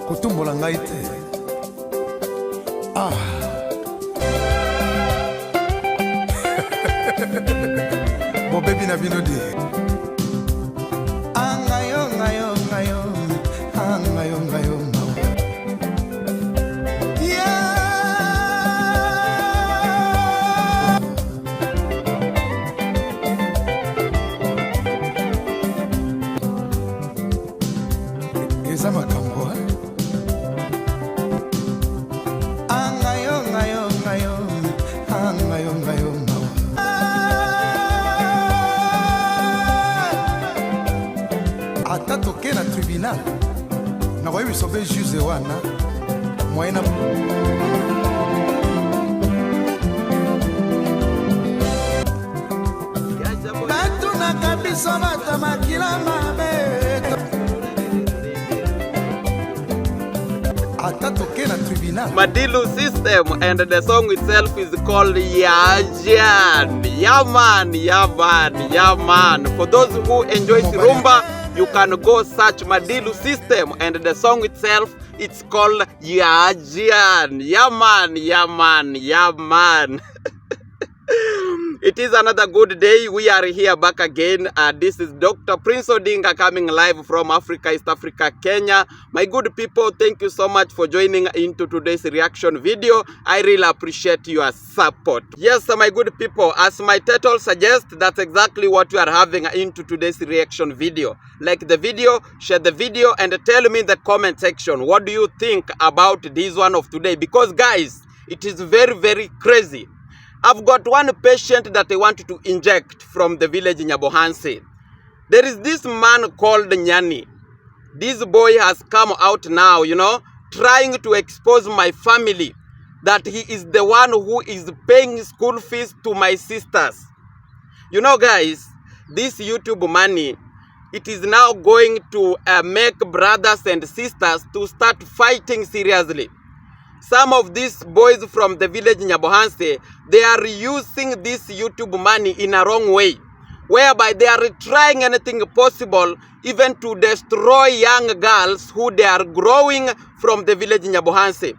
kotumbola ngai te. Ah. Bon baby na bino di. Angayo ngayo ngayo. Angayo ngayo. Eza makambo. Angayo ngayo ngayo. Angayo ngayo. Ata toke na tribunal na koyebi sobe juge wana moyena bato na kabiso bato makila mabe ata toke na tribunal Madilu system, and the song itself is called Yajan. Yaman, Yaman, Yaman. For those who enjoy rumba, you can go search Madilu system, and the song itself, it's called Yajan. Yaman, Yaman, Yaman. It is another good day. We are here back again. This is Dr. Prince Odinga coming live from Africa, East Africa, Kenya. My good people, thank you so much for joining into today's reaction video. I really appreciate your support. Yes, my good people, as my title suggests, that's exactly what we are having into today's reaction video. Like the video, share the video, and tell me in the comment section, what do you think about this one of today? Because guys, it is very, very crazy. I've got one patient that I want to inject from the village in Nyabohanse. There is this man called Nyani. This boy has come out now, you know, trying to expose my family that he is the one who is paying school fees to my sisters. You know, guys, this YouTube money, it is now going to make brothers and sisters to start fighting seriously. Some of these boys from the village in Nyabohanse, they are using this YouTube money in a wrong way, whereby they are trying anything possible even to destroy young girls who they are growing from the village in Nyabohanse.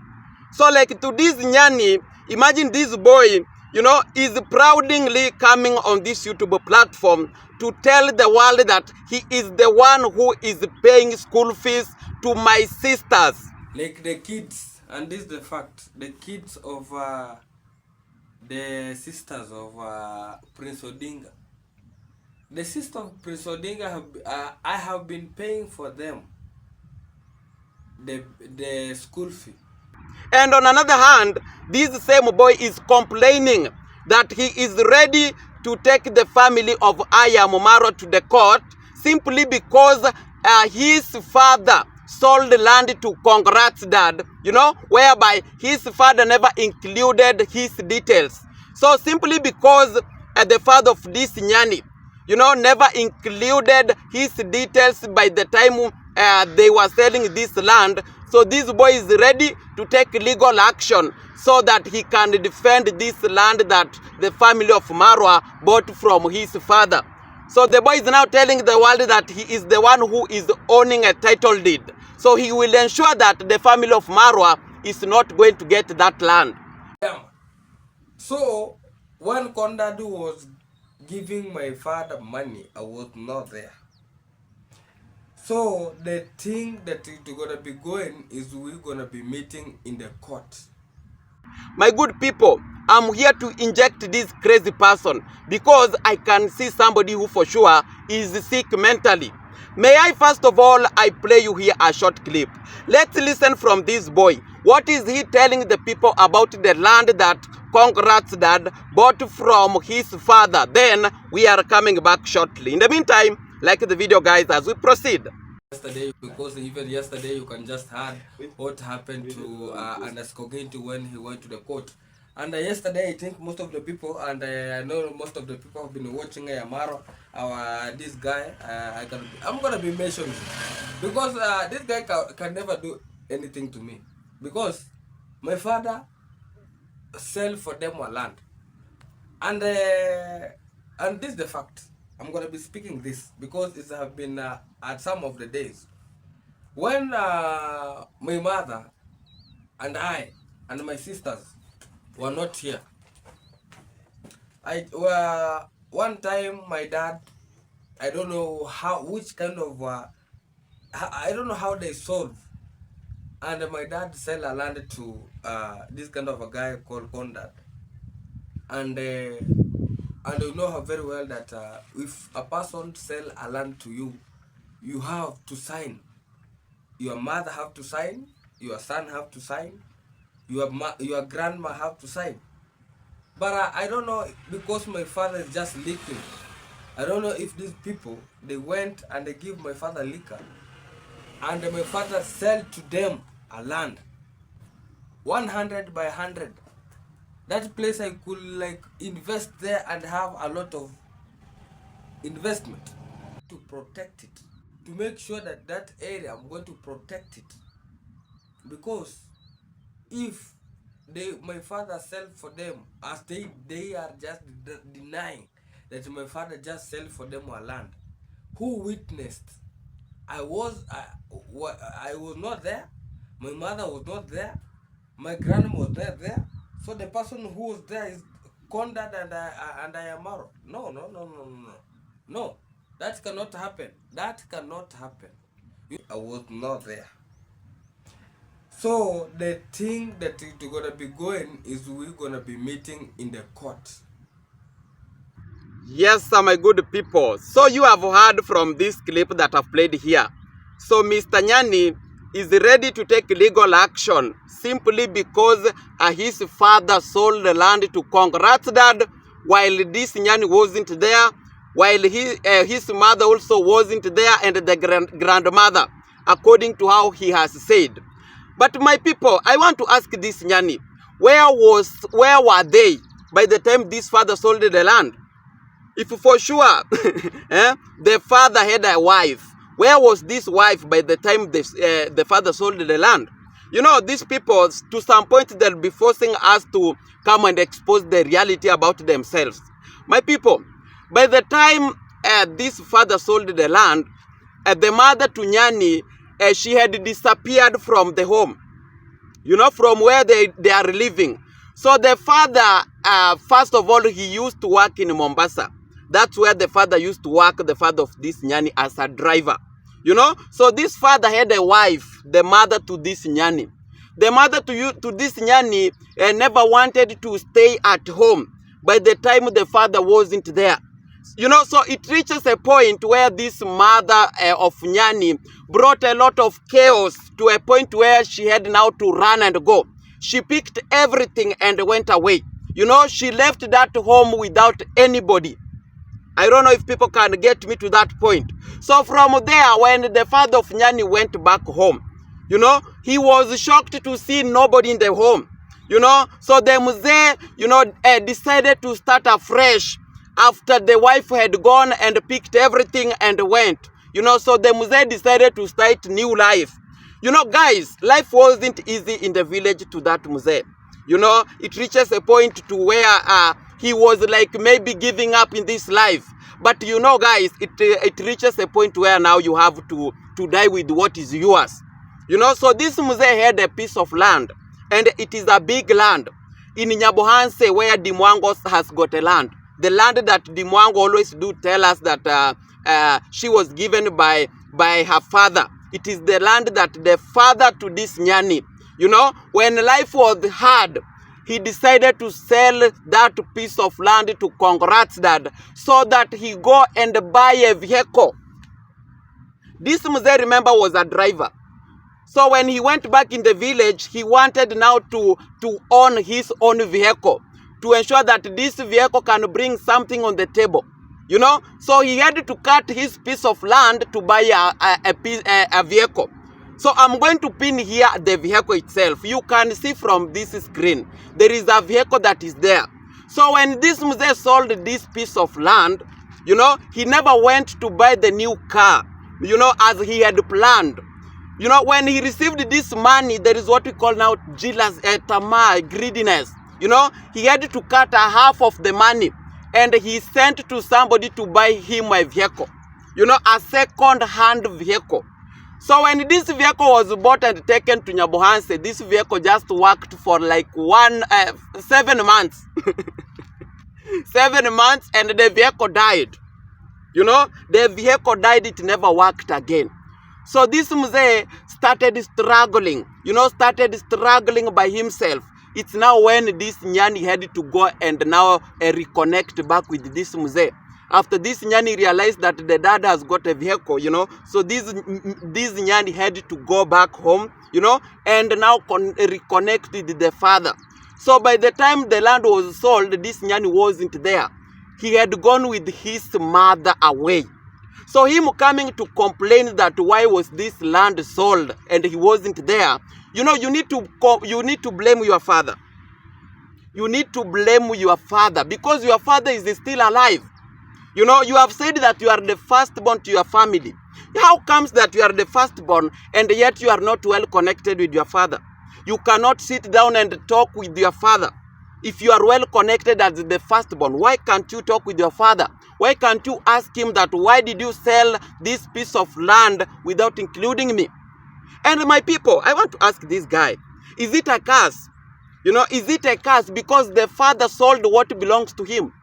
So like to this Nyani, imagine this boy, you know, is proudly coming on this YouTube platform to tell the world that he is the one who is paying school fees to my sisters. Like the kids. And this is the fact, the kids of the sisters of Prince Odinga. The sisters of Prince Odinga, I have been paying for them the school fee. And on another hand, this same boy is complaining that he is ready to take the family of Aya Mumaro to the court simply because his father sold land to Congrats dad, you know, whereby his father never included his details. So simply because the father of this Nyani, you know, never included his details by the time they were selling this land, so this boy is ready to take legal action so that he can defend this land that the family of Marwa bought from his father. So the boy is now telling the world that he is the one who is owning a title deed. So he will ensure that the family of Marwa is not going to get that land. Yeah. So when Kondadu was giving my father money, I was not there. So the thing that is gonna be going is we're gonna be meeting in the court. My good people, I'm here to inject this crazy person because I can see somebody who for sure is sick mentally. May I first of all, I play you here a short clip. Let's listen from this boy. What is he telling the people about the land that Congrats dad bought from his father? Then we are coming back shortly. In the meantime, like the video guys as we proceed. Yesterday, because even yesterday you can just heard what happened to Anaskoginti when he went to the court. And yesterday, I think most of the people, and I know most of the people have been watching Amaro, this guy. I'm gonna be mentioning because this guy can never do anything to me because my father sell for them a land, and this is the fact. I'm gonna be speaking this because it have been at some of the days. When my mother and I and my sisters were not here, one time my dad, I don't know which kind of I don't know how they solve, and my dad sell a land to this kind of a guy called Conrad, and you know how very well that if a person sell a land to you, you have to sign. Your mother have to sign, your son have to sign, your grandma have to sign. But I don't know, because my father is just leaking. I don't know if these people, they went and they give my father liquor, and my father sell to them a land 100 by 100. That place I could like invest there and have a lot of investment to protect it, to make sure that that area I'm going to protect it, because if my father sell for them, as they are just denying that my father just sell for them a land, who witnessed? I was not there, my mother was not there, my grandma was not there, so the person who was there is Conrad and I am Amaro. No, that cannot happen. I was not there. So the thing that is gonna be going is we're gonna be meeting in the court. Yes, my good people. So you have heard from this clip that I've played here. So Mr. Nyani is ready to take legal action simply because his father sold the land to Conrad's dad while this Nyani wasn't there, while his mother also wasn't there, and the grandmother, according to how he has said. But my people, I want to ask this Nyani, where were they by the time this father sold the land? If for sure the father had a wife, where was this wife by the time the father sold the land? You know, these people, to some point, they'll be forcing us to come and expose the reality about themselves. My people, by the time this father sold the land, the mother to Nyani, she had disappeared from the home, you know, from where they are living. So the father, first of all, he used to work in Mombasa. That's where the father used to work, the father of this Nyani, as a driver. You know, so this father had a wife, the mother to this Nyani. The mother to this Nyani never wanted to stay at home by the time the father wasn't there. You know, so it reaches a point where this mother of Nyani brought a lot of chaos to a point where she had now to run and go. She picked everything and went away. You know, she left that home without anybody. I don't know if people can get me to that point. So from there, when the father of Nyani went back home, you know, he was shocked to see nobody in the home. You know, so the Mzee, you know, decided to start afresh after the wife had gone and picked everything and went. You know, so the Mzee decided to start new life. You know, guys, life wasn't easy in the village to that Mzee. You know, it reaches a point to where he was like maybe giving up in this life. But you know, guys, it reaches a point where now you have to die with what is yours. You know, so this Mzee had a piece of land, and it is a big land in Nyabohanse where Dimwango has got a land. The land that Dimwango always do tell us that she was given by her father. It is the land that the father to this Nyani, you know, when life was hard, he decided to sell that piece of land to Conrad's dad so that he go and buy a vehicle. This Mzee, remember, was a driver. So when he went back in the village, he wanted now to own his own vehicle to ensure that this vehicle can bring something on the table. You know, so he had to cut his piece of land to buy a vehicle. So I'm going to pin here the vehicle itself. You can see from this screen, there is a vehicle that is there. So when this Mzee sold this piece of land, you know, he never went to buy the new car, you know, as he had planned. You know, when he received this money, there is what we call now jealous, greediness. You know, he had to cut a half of the money, and he sent to somebody to buy him a vehicle, you know, a second-hand vehicle. So when this vehicle was bought and taken to Nyabohanse, this vehicle just worked for like 7 months. 7 months, and the vehicle died. You know, the vehicle died, it never worked again. So this Mzee started struggling, started struggling by himself. It's now when this Nyani had to go and now reconnect back with this Mzee. After this Nyani realized that the dad has got a vehicle, so this Nyani had to go back home, and now reconnect with the father. So by the time the land was sold, this Nyani wasn't there. He had gone with his mother away. So him coming to complain that why was this land sold and he wasn't there, you need to blame your father. You need to blame your father because your father is still alive. You have said that you are the firstborn to your family. How comes that you are the firstborn and yet you are not well connected with your father? You cannot sit down and talk with your father. If you are well connected as the firstborn, why can't you talk with your father? Why can't you ask him that why did you sell this piece of land without including me? And my people, I want to ask this guy, is it a curse? Is it a curse because the father sold what belongs to him?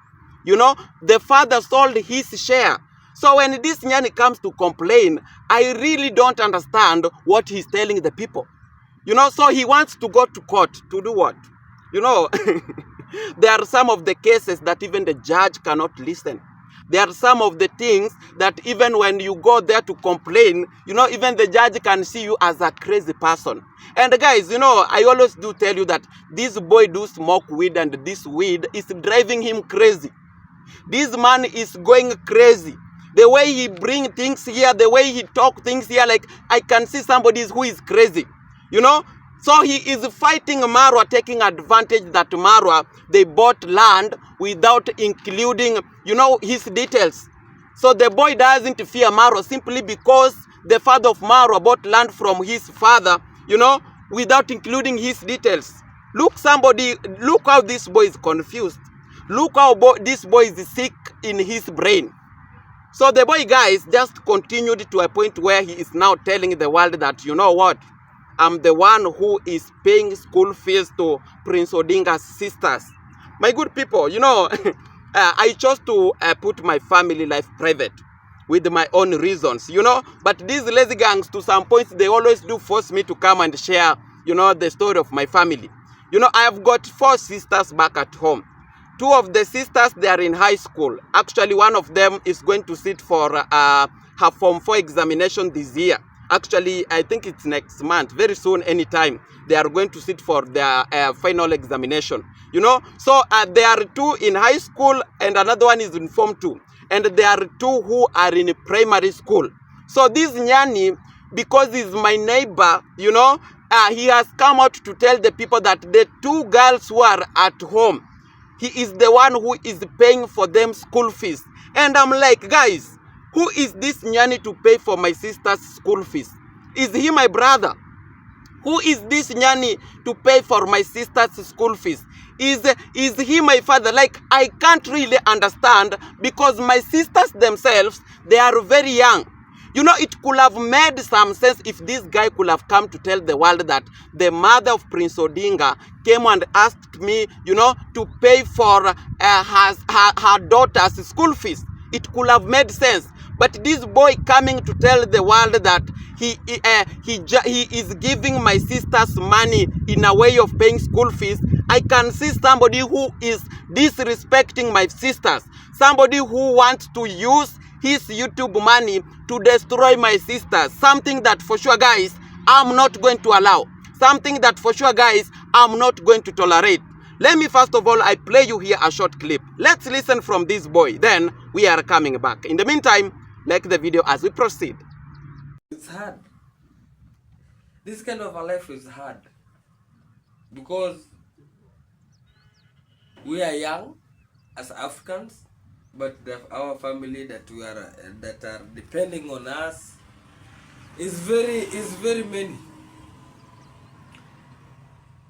The father sold his share. So when this Nyani comes to complain, I really don't understand what he's telling the people. So he wants to go to court to do what? There are some of the cases that even the judge cannot listen. There are some of the things that even when you go there to complain, even the judge can see you as a crazy person. And guys, I always do tell you that this boy do smoke weed and this weed is driving him crazy. This man is going crazy. The way he bring things here, the way he talk things here, like I can see somebody who is crazy. So he is fighting Marwa, taking advantage that Marwa, they bought land without including, his details. So the boy doesn't fear Marwa simply because the father of Marwa bought land from his father, without including his details. Look how this boy is confused. Look how this boy is sick in his brain. So the boy, guys, just continued to a point where he is now telling the world that, you know what? I'm the one who is paying school fees to Prince Odinga's sisters. My good people, I chose to put my family life private with my own reasons, But these lazy gangs, to some points, they always do force me to come and share, the story of my family. I have got 4 sisters back at home. 2 of the sisters, they are in high school. Actually, one of them is going to sit for her Form 4 examination this year. Actually, I think it's next month, very soon, anytime. They are going to sit for their final examination. So there are 2 in high school and another one is in Form 2. And there are 2 who are in primary school. So this Nyani, because he's my neighbor, he has come out to tell the people that the 2 girls who are at home, he is the one who is paying for them school fees. And I'm like, guys, who is this Nyani to pay for my sister's school fees? Is he my brother? Who is this Nyani to pay for my sister's school fees? Is he my father? Like, I can't really understand because my sisters themselves, they are very young. It could have made some sense if this guy could have come to tell the world that the mother of Prince Odinga came and asked me, to pay for her daughter's school fees. It could have made sense. But this boy coming to tell the world that he is giving my sisters money in a way of paying school fees, I can see somebody who is disrespecting my sisters. Somebody who wants to use his YouTube money to destroy my sisters. Something that for sure, guys, I'm not going to allow. Something that for sure, guys, I'm not going to tolerate. Let me first of all, I play you here a short clip. Let's listen from this boy. Then we are coming back. In the meantime, like the video as we proceed. It's hard. This kind of a life is hard. Because we are young as Africans, but our family that are depending on us is very many.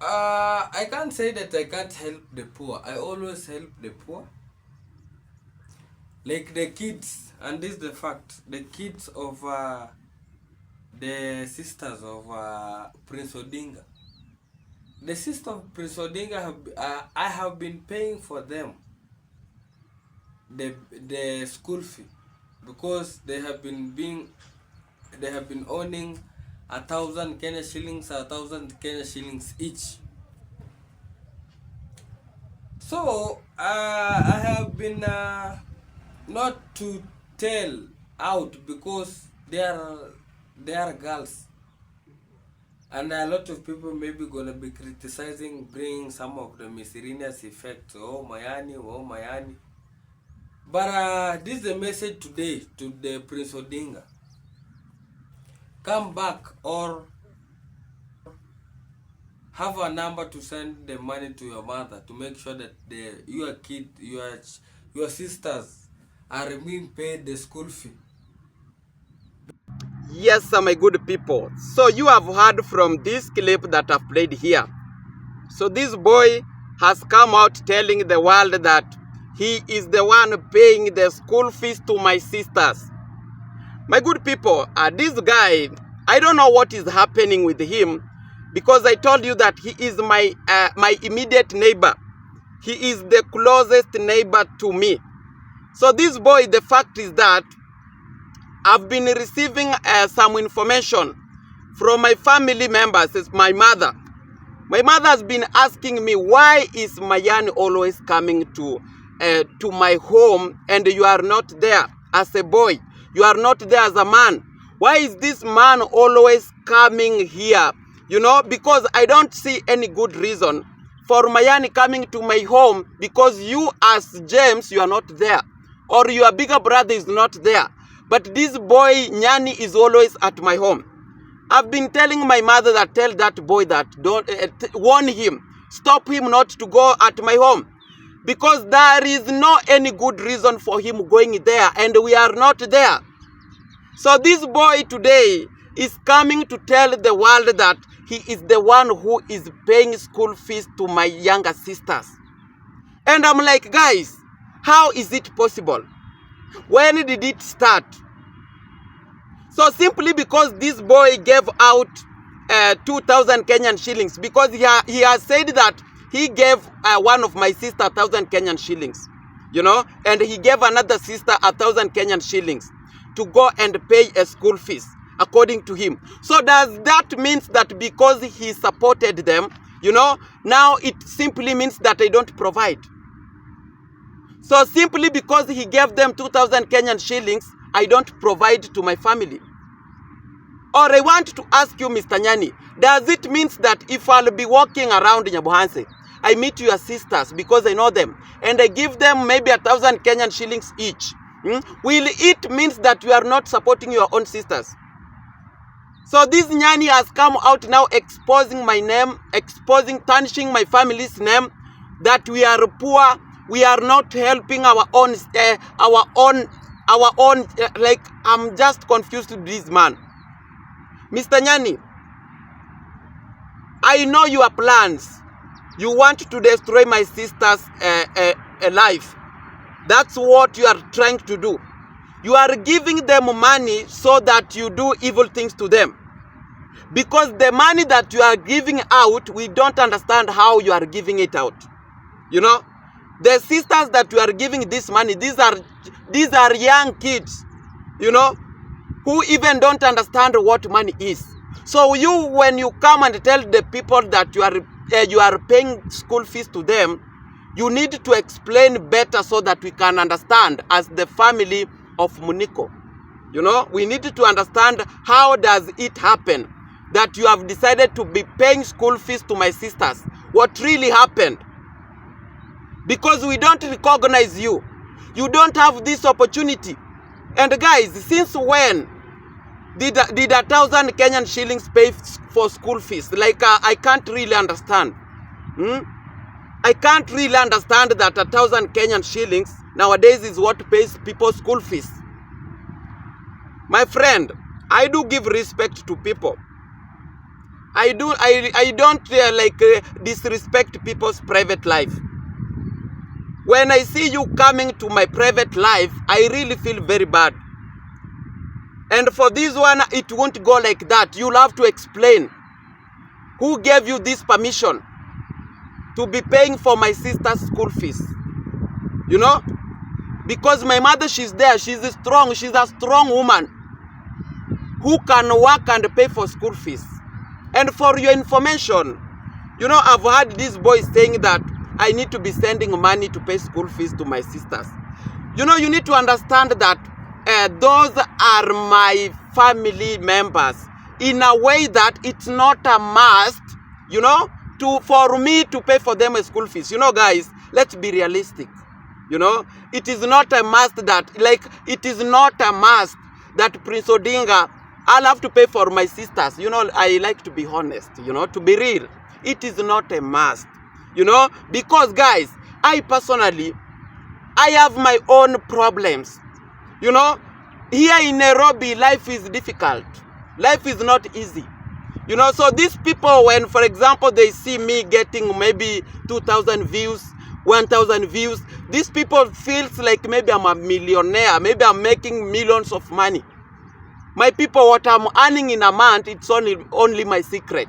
I can't say that I can't help the poor. I always help the poor. Like the kids, and this is the fact, the kids of the sisters of Prince Odinga. The sisters of Prince Odinga I have been paying for them the school fee, because they have been owning 1,000 Kenya shillings, 1,000 Kenya shillings each. So I have been not to tell out, because they are girls, and a lot of people maybe gonna be criticizing, bringing some of the miscellaneous effects. Oh Nyani. But this is the message today to the Prince Odinga. Come back, or have a number to send the money to your mother to make sure that your kid, your sisters are being paid the school fee. Yes, my good people. So you have heard from this clip that I've played here. So this boy has come out telling the world that he is the one paying the school fees to my sisters. My good people, this guy, I don't know what is happening with him, because I told you that he is my immediate neighbor. He is the closest neighbor to me. So this boy, the fact is that I've been receiving some information from my family members. It's my mother. My mother has been asking me, why is Nyani always coming to my home and you are not there as a boy? You are not there as a man. Why is this man always coming here? You know, because I don't see any good reason for Nyani coming to my home, because you as James, you are not there. Or your bigger brother is not there. But this boy, Nyani, is always at my home. I've been telling my mother that tell that boy that don't warn him, stop him not to go at my home, because there is no any good reason for him going there, and we are not there. So this boy today is coming to tell the world that he is the one who is paying school fees to my younger sisters. And I'm like, guys, how is it possible? When did it start? So simply because this boy gave out 2,000 Kenyan shillings, because he has said that he gave one of my sister 1,000 Kenyan shillings, you know, and he gave another sister 1,000 Kenyan shillings to go and pay a school fees, according to him. So does that mean that because he supported them, you know, now it simply means that I don't provide? So simply because he gave them 2,000 Kenyan shillings, I don't provide to my family? Or I want to ask you, Mr. Nyani, does it mean that if I'll be walking around in Nyabuhanse, I meet your sisters because I know them, and I give them maybe 1,000 Kenyan shillings each, will it mean that you are not supporting your own sisters? So this Nyani has come out now exposing my name, tarnishing my family's name, that we are poor, we are not helping our own, like, I'm just confused with this man. Mr. Nyani, I know your plans. You want to destroy my sister's life. That's what you are trying to do. You are giving them money so that you do evil things to them. Because the money that you are giving out, we don't understand how you are giving it out. You know, the sisters that you are giving this money, these are young kids, you know, who even don't understand what money is. So you, when you come and tell the people that you are paying school fees to them, you need to explain better so that we can understand as the family of Muniko. You know, we need to understand how does it happen that you have decided to be paying school fees to my sisters. What really happened? Because we don't recognize you. You don't have this opportunity. And guys, since when did 1,000 Kenyan shillings pay for school fees? Like, I can't really understand. I can't really understand that 1,000 Kenyan shillings nowadays is what pays people's school fees. My friend, I do give respect to people. I don't disrespect people's private life. When I see you coming to my private life, I really feel very bad. And for this one, it won't go like that. You'll have to explain who gave you this permission to be paying for my sister's school fees. You know? Because my mother, she's there. She's strong. She's a strong woman who can work and pay for school fees. And for your information, you know, I've heard this boy saying that I need to be sending money to pay school fees to my sisters. You know, you need to understand that those are my family members in a way that it's not a must, you know, for me to pay for them a school fees. You know, guys, let's be realistic. You know, it is not a must that, like, it is not a must that Prince Odinga, I'll have to pay for my sisters. You know, I like to be honest, you know, to be real. It is not a must, you know, because, guys, I personally, I have my own problems. You know, here in Nairobi, life is difficult. Life is not easy. You know, so these people, when, for example, they see me getting maybe 2,000 views, 1,000 views, these people feels like maybe I'm a millionaire, maybe I'm making millions of money. My people, what I'm earning in a month, it's only my secret.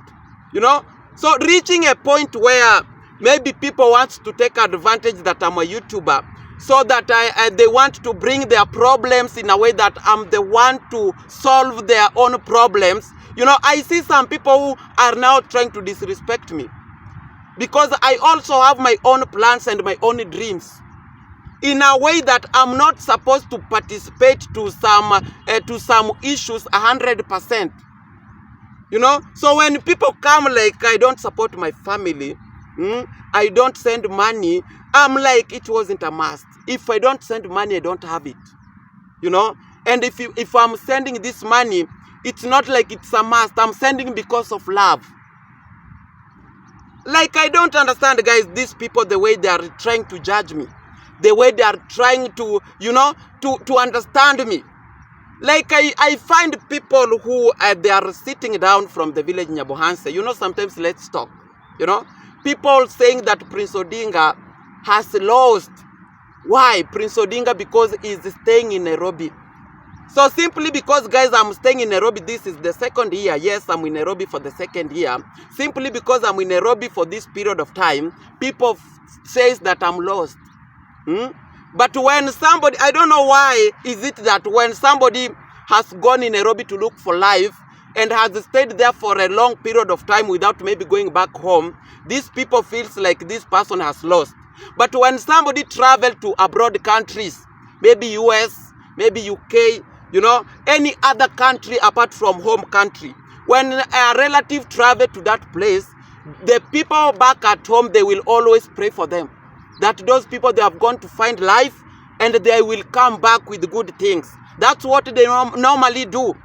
You know, so reaching a point where maybe people want to take advantage that I'm a YouTuber, so that they want to bring their problems in a way that I'm the one to solve their own problems. You know, I see some people who are now trying to disrespect me, because I also have my own plans and my own dreams, in a way that I'm not supposed to participate to some issues 100%. You know, so when people come like I don't support my family, I don't send money, I'm like, it wasn't a must. If I don't send money, I don't have it. You know, and if I'm sending this money, it's not like it's a must. I'm sending because of love. Like, I don't understand, guys, these people, the way they are trying to judge me, the way they are trying to, you know, to understand me. Like, I find people who they are sitting down from the village Nyabohanse. You know, sometimes let's talk. You know, people saying that Prince Odinga has lost. Why? Prince Odinga, because he's staying in Nairobi. So simply because, guys, I'm staying in Nairobi, this is the second year. Yes, I'm in Nairobi for the second year. Simply because I'm in Nairobi for this period of time, people says that I'm lost. But when somebody, I don't know why is it that when somebody has gone in Nairobi to look for life and has stayed there for a long period of time without maybe going back home, these people feels like this person has lost. But when somebody traveled to abroad countries, maybe US, maybe UK, you know, any other country apart from home country, when a relative travel to that place, the people back at home, they will always pray for them, that those people, they have gone to find life and they will come back with good things. That's what they normally do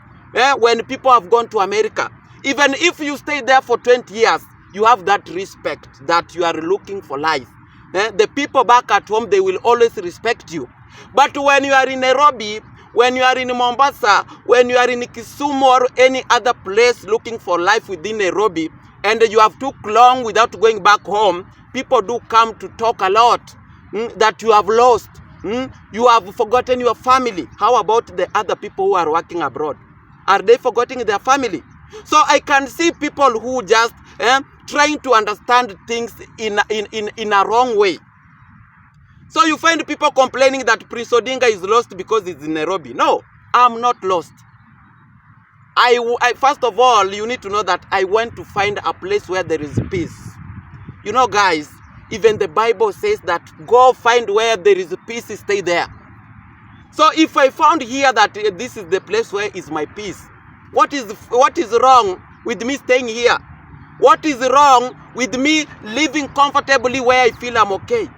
when people have gone to America. Even if you stay there for 20 years, you have that respect that you are looking for life. The people back at home, they will always respect you. But when you are in Nairobi, when you are in Mombasa, when you are in Kisumu or any other place looking for life within Nairobi, and you have took long without going back home, people do come to talk a lot that you have lost. You have forgotten your family. How about the other people who are working abroad? Are they forgetting their family? So I can see people who just trying to understand things in a wrong way. So you find people complaining that Prince Odinga is lost because he's in Nairobi. No, I'm not lost. I first of all, you need to know that I went to find a place where there is peace. You know, guys, even the Bible says that go find where there is peace, stay there. So if I found here that this is the place where is my peace, what is wrong with me staying here? What is wrong with me living comfortably where I feel I'm okay?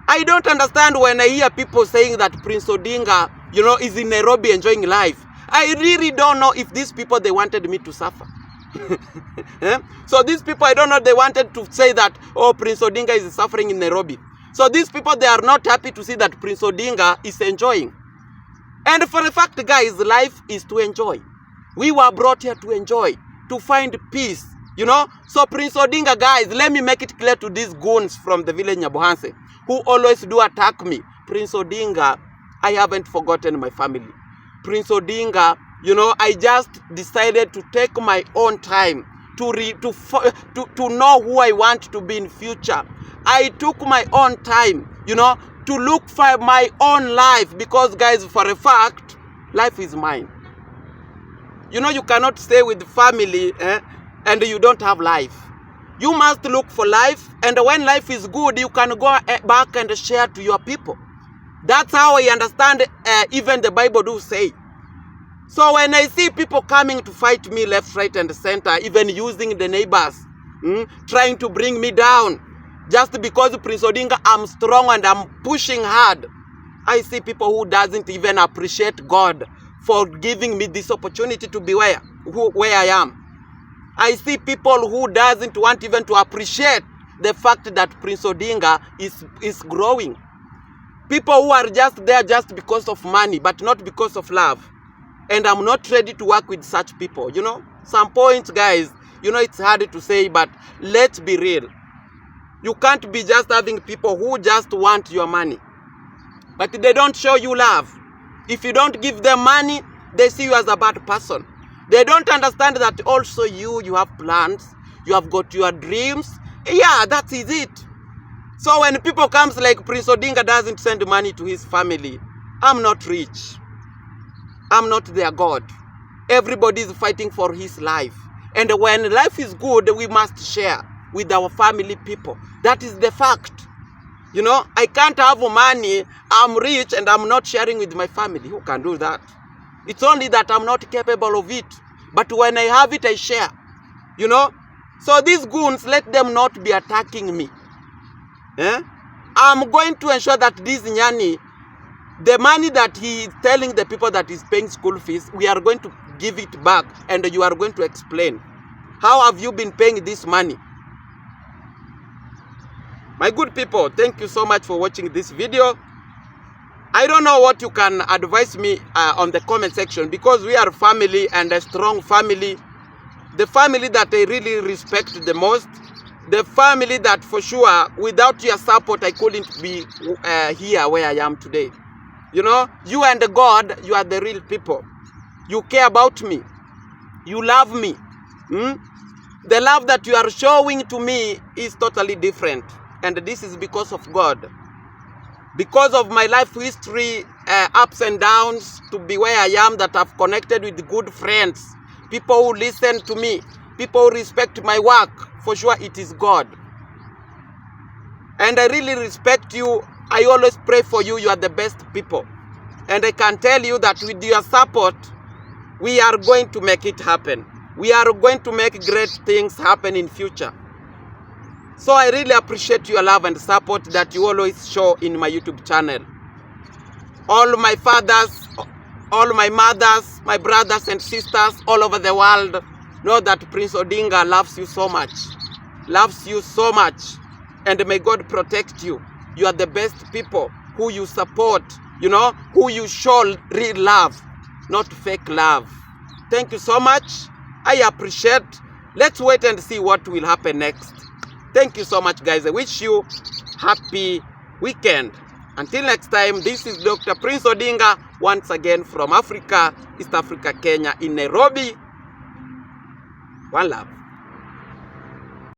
I don't understand when I hear people saying that Prince Odinga, you know, is in Nairobi enjoying life. I really don't know if these people, they wanted me to suffer. So these people, I don't know, they wanted to say that, oh, Prince Odinga is suffering in Nairobi. So these people, they are not happy to see that Prince Odinga is enjoying. And for a fact, guys, life is to enjoy. We were brought here to enjoy, to find peace, you know. So Prince Odinga, guys, let me make it clear to these goons from the village Nyabohanse who always do attack me. Prince Odinga, I haven't forgotten my family. Prince Odinga, you know, I just decided to take my own time to know who I want to be in future. I took my own time, you know, to look for my own life, because guys, for a fact, life is mine. You know, you cannot stay with family and you don't have life. You must look for life, and when life is good, you can go back and share to your people. That's how I understand even the Bible do say. So when I see people coming to fight me left, right, and center, even using the neighbors, trying to bring me down, just because Prince Odinga, I'm strong and I'm pushing hard, I see people who doesn't even appreciate God for giving me this opportunity to be where I am. I see people who doesn't want even to appreciate the fact that Prince Odinga is growing. People who are just there just because of money, but not because of love. And I'm not ready to work with such people, you know. Some points, guys, you know, it's hard to say, but let's be real. You can't be just having people who just want your money, but they don't show you love. If you don't give them money, they see you as a bad person. They don't understand that also you have plans, you have got your dreams. Yeah, that is it. So when people comes like Prince Odinga doesn't send money to his family, I'm not rich. I'm not their God. Everybody is fighting for his life. And when life is good, we must share with our family people. That is the fact. You know, I can't have money, I'm rich, and I'm not sharing with my family. Who can do that? It's only that I'm not capable of it. But when I have it, I share. You know? So these goons, let them not be attacking me. I'm going to ensure that this Nyani, the money that he is telling the people that he's paying school fees, we are going to give it back, and you are going to explain. How have you been paying this money? My good people, thank you so much for watching this video. I don't know what you can advise me on the comment section, because we are family, and a strong family. The family that I really respect the most. The family that for sure, without your support, I couldn't be here where I am today. You know, you and God, you are the real people. You care about me. You love me. The love that you are showing to me is totally different. And this is because of God. Because of my life history, ups and downs, to be where I am, that I've connected with good friends. People who listen to me. People who respect my work. For sure, it is God. And I really respect you. I always pray for you. You are the best people. And I can tell you that with your support, we are going to make it happen. We are going to make great things happen in future. So I really appreciate your love and support that you always show in my YouTube channel. All my fathers, all my mothers, my brothers and sisters all over the world know that Prince Odinga loves you so much. Loves you so much. And may God protect you. You are the best people who you support, you know, who you show real love, not fake love. Thank you so much. I appreciate. Let's wait and see what will happen next. Thank you so much, guys. I wish you happy weekend. Until next time, this is Dr. Prince Odinga, once again from Africa, East Africa, Kenya, in Nairobi. One love.